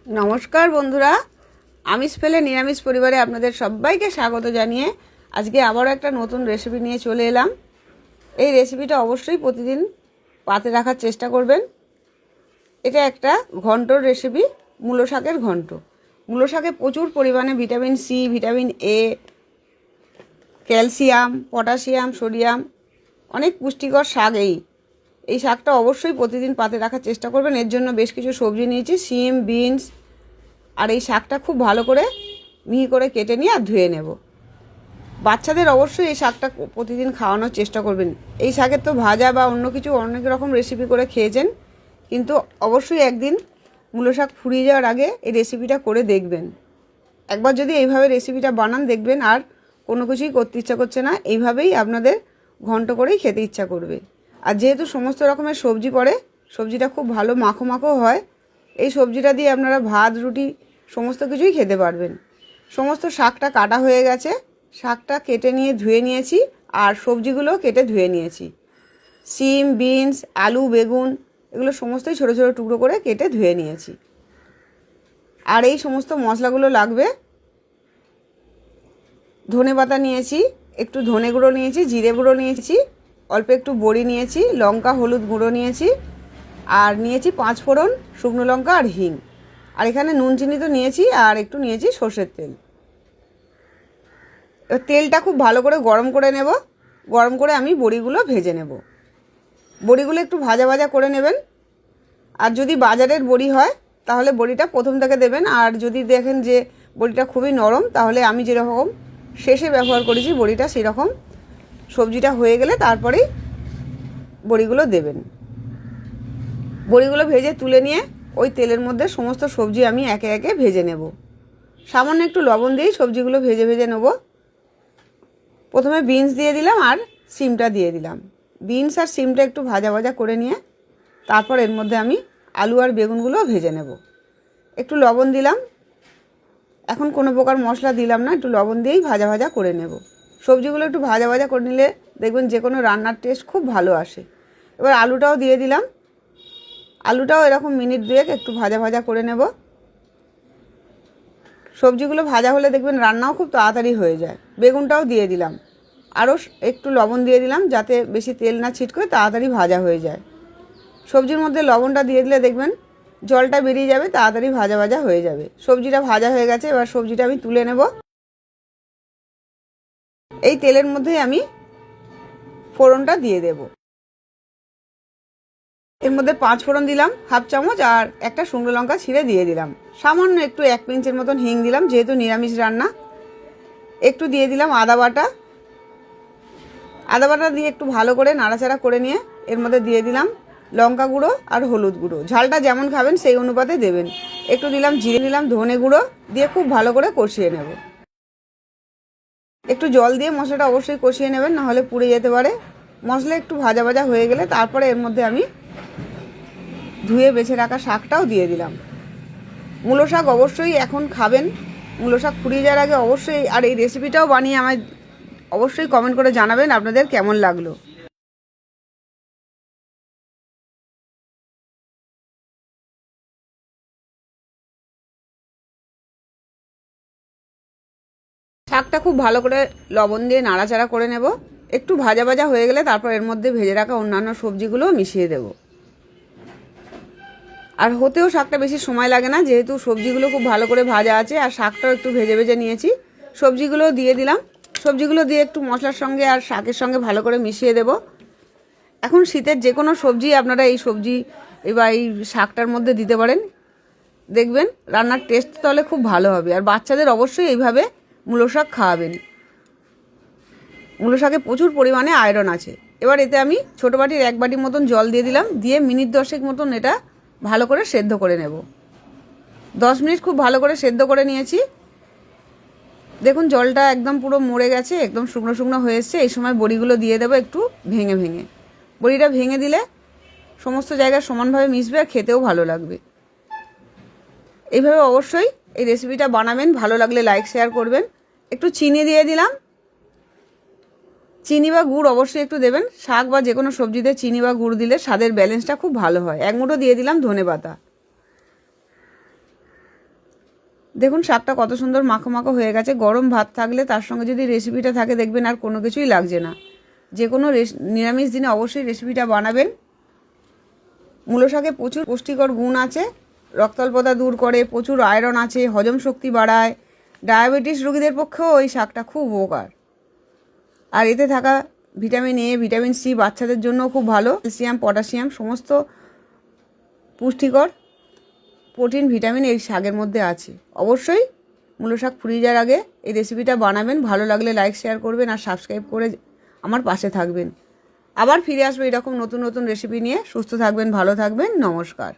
নমস্কার বন্ধুরা, আমিষ ফেলে নিরামিষ পরিবারে আপনাদের সবাইকে স্বাগত জানিয়ে আজকে আবারও একটা নতুন রেসিপি নিয়ে চলে এলাম। এই রেসিপিটা অবশ্যই প্রতিদিন পাতে রাখার চেষ্টা করবেন। এটা একটা ঘন্টর রেসিপি, মূলো শাকের ঘন্ট। মূলো শাকে প্রচুর পরিমাণে vitamin C, vitamin A, calcium, potassium, sodium, অনেক পুষ্টিকর শাক। এই শাকটা অবশ্যই প্রতিদিন পাতে রাখার চেষ্টা করবেন। এর জন্য বেশ কিছু সবজি নিয়েছি, শিম, বিনস। আর এই শাকটা খুব ভালো করে মিহি করে কেটে নিয়ে আর ধুয়ে নেব। বাচ্চাদের অবশ্যই এই শাকটা প্রতিদিন খাওয়ানোর চেষ্টা করবেন। এই শাকের তো ভাজা বা অন্য কিছু অনেক রকম রেসিপি করে খেয়েছেন, কিন্তু অবশ্যই একদিন মূলো শাক ফুরিয়ে যাওয়ার আগে এই রেসিপিটা করে দেখবেন। একবার যদি এইভাবে রেসিপিটা বানান, দেখবেন আর কোনো কিছুই করতে ইচ্ছা করছে না, এইভাবেই আপনাদের ঘন্ট করেই খেতে ইচ্ছা করবে। আর যেহেতু সমস্ত রকমের সবজি পড়ে, সবজিটা খুব ভালো মাখো মাখো হয়। এই সবজিটা দিয়ে আপনারা ভাত, রুটি সমস্ত কিছুই খেতে পারবেন। সমস্ত শাকটা কাটা হয়ে গেছে, শাকটা কেটে নিয়ে ধুয়ে নিয়েছি, আর সবজিগুলো কেটে ধুয়ে নিয়েছি। শিম, বিনস, আলু, বেগুন এগুলো সমস্তই ছোটো ছোটো টুকরো করে কেটে ধুয়ে নিয়েছি। আর এই সমস্ত মশলাগুলো লাগবে। ধনে পাতা নিয়েছি, একটু ধনে গুঁড়ো নিয়েছি, জিরে গুঁড়ো নিয়েছি, অল্প একটু বড়ি নিয়েছি, লঙ্কা হলুদ গুঁড়ো নিয়েছি, আর নিয়েছি 5 ফোড়ন, শুকনো লঙ্কা আর হিং। আর এখানে নুন চিনি তো নিয়েছি, আর একটু নিয়েছি সর্ষের তেল। তেলটা খুব ভালো করে গরম করে নেব। গরম করে আমি বড়িগুলো ভেজে নেব। বড়িগুলো একটু ভাজা ভাজা করে নেবেন। আর যদি বাজারের বড়ি হয় তাহলে বড়িটা প্রথম থেকে দেবেন। আর যদি দেখেন যে বড়িটা খুবই নরম, তাহলে আমি যেরকম শেষে ব্যবহার করেছি বড়িটা, সেরকম সবজিটা হয়ে গেলে তারপরেই বড়িগুলো দেবেন। বড়িগুলো ভেজে তুলে নিয়ে ওই তেলের মধ্যে সমস্ত সবজি আমি একে একে ভেজে নেব। সামান্য একটু লবণ দিয়েই সবজিগুলো ভেজে ভেজে নেব। প্রথমে বিনস দিয়ে দিলাম আর সিমটা দিয়ে দিলাম। বিনস আর সিমটা একটু ভাজা ভাজা করে নিয়ে তারপর এর মধ্যে আমি আলু আর বেগুনগুলো ভেজে নেব। একটু লবণ দিলাম, এখন কোনো প্রকার মশলা দিলাম না, একটু লবণ দিয়েই ভাজা ভাজা করে নেব। সবজিগুলো একটু ভাজা ভাজা করে নিলে দেখবেন যে কোনো রান্নার টেস্ট খুব ভালো আসে। এবার আলুটাও দিয়ে দিলাম। আলুটাও এরকম মিনিট 2 একটু ভাজা ভাজা করে নেব। সবজিগুলো ভাজা হলে দেখবেন রান্নাও খুব তাড়াতাড়ি হয়ে যায়। বেগুনটাও দিয়ে দিলাম, আরও একটু লবণ দিয়ে দিলাম যাতে বেশি তেল না ছিটকে তাড়াতাড়ি ভাজা হয়ে যায়। সবজির মধ্যে লবণটা দিয়ে দিলে দেখবেন জলটা বেরিয়ে যাবে, তাড়াতাড়ি ভাজা ভাজা হয়ে যাবে। সবজিটা ভাজা হয়ে গেছে, এবার সবজিটা আমি তুলে নেব। এই তেলের মধ্যে আমি ফোড়নটা দিয়ে দেব। এর মধ্যে 5 ফোড়ন দিলাম, হাফ চামচ, আর একটা শুকনো লঙ্কা ছিঁড়ে দিয়ে দিলাম। সামান্য একটু 1 পিঞ্চের মতন হিং দিলাম, যেহেতু নিরামিষ রান্না। একটু দিয়ে দিলাম আদা বাটা। আদা বাটা দিয়ে একটু ভালো করে নাড়াচাড়া করে নিয়ে এর মধ্যে দিয়ে দিলাম লঙ্কা গুঁড়ো আর হলুদ গুঁড়ো। ঝালটা যেমন খাবেন সেই অনুপাতে দেবেন। একটু দিলাম জিরে, দিলাম ধনে গুঁড়ো, দিয়ে খুব ভালো করে কষিয়ে নেব। একটু জল দিয়ে মশলাটা অবশ্যই কষিয়ে নেবেন, নাহলে পুড়ে যেতে পারে। মশলা একটু ভাজা ভাজা হয়ে গেলে তারপরে এর মধ্যে আমি ধুয়ে বেছে রাখা শাকটাও দিয়ে দিলাম। মূলো শাক অবশ্যই এখন খাবেন। মূলো শাক ফুরিয়ে যাওয়ার আগে অবশ্যই, আর এই রেসিপিটাও বানিয়ে আমায় অবশ্যই কমেন্ট করে জানাবেন আপনাদের কেমন লাগলো। শাকটা খুব ভালো করে লবণ দিয়ে নাড়াচাড়া করে নেব। একটু ভাজা ভাজা হয়ে গেলে তারপর এর মধ্যে ভেজে রাখা অন্যান্য সবজিগুলোও মিশিয়ে দেব। আর হতেও শাকটা বেশি সময় লাগে না, যেহেতু সবজিগুলো খুব ভালো করে ভাজা আছে, আর শাকটাও একটু ভেজে ভেজে নিয়েছি। সবজিগুলোও দিয়ে দিলাম। সবজিগুলো দিয়ে একটু মশলার সঙ্গে আর শাকের সঙ্গে ভালো করে মিশিয়ে দেব। এখন শীতের যে কোনো সবজি আপনারা এই সবজি বা এই শাকটার মধ্যে দিতে পারেন, দেখবেন রান্নার টেস্ট তাহলে খুব ভালো হবে। আর বাচ্চাদের অবশ্যই এইভাবে মূলো শাক খাওয়াবেন। মূলো শাকে প্রচুর পরিমাণে আয়রন আছে। এবার এতে আমি ছোটো বাটির 1 বাটি মতন জল দিয়ে দিলাম, দিয়ে মিনিট 10 মতন এটা ভালো করে সেদ্ধ করে নেব। 10 মিনিট খুব ভালো করে সেদ্ধ করে নিয়েছি। দেখুন জলটা একদম পুরো মরে গেছে, একদম শুকনো শুকনো হয়ে এসছে। এই সময় বড়িগুলো দিয়ে দেবো একটু ভেঙে ভেঙে। বড়িটা ভেঙে দিলে সমস্ত জায়গায় সমানভাবে মিশবে আর খেতেও ভালো লাগবে। এইভাবে অবশ্যই এই রেসিপিটা বানাবেন। ভালো লাগলে লাইক শেয়ার করবেন। একটু চিনি দিয়ে দিলাম। চিনি বা গুড় অবশ্যই একটু দেবেন। শাক বা যে কোনো সবজিতে চিনি বা গুড় দিলে স্বাদের ব্যালেন্সটা খুব ভালো হয়। 1 মুঠো দিয়ে দিলাম ধনে পাতা। দেখুন শাকটা কত সুন্দর মাখো মাখো হয়ে গেছে। গরম ভাত থাকলে তার সঙ্গে যদি রেসিপিটা থাকে দেখবেন আর কোনো কিছুই লাগছে না। যে কোনো নিরামিষ দিনে অবশ্যই রেসিপিটা বানাবেন। মূলো শাকে প্রচুর পুষ্টিকর গুণ আছে, রক্তাল্পতা দূর করে, প্রচুর আয়রন আছে, হজম শক্তি বাড়ায়। ডায়াবেটিস রোগীদের পক্ষেও ওই শাকটা খুব উপকার। আর এতে থাকা ভিটামিন এ, ভিটামিন সি বাচ্চাদের জন্য খুব ভালো। ক্যালসিয়াম, পটাশিয়াম সমস্ত পুষ্টিকর প্রোটিন, ভিটামিন এই শাকের মধ্যে আছে। অবশ্যই মূলো শাক ফুরিয়ে যাওয়ার আগে এই রেসিপিটা বানাবেন। ভালো লাগলে লাইক শেয়ার করবেন আর সাবস্ক্রাইব করে আমার পাশে থাকবেন। আবার ফিরে আসবো এরকম নতুন নতুন রেসিপি নিয়ে। সুস্থ থাকবেন, ভালো থাকবেন, নমস্কার।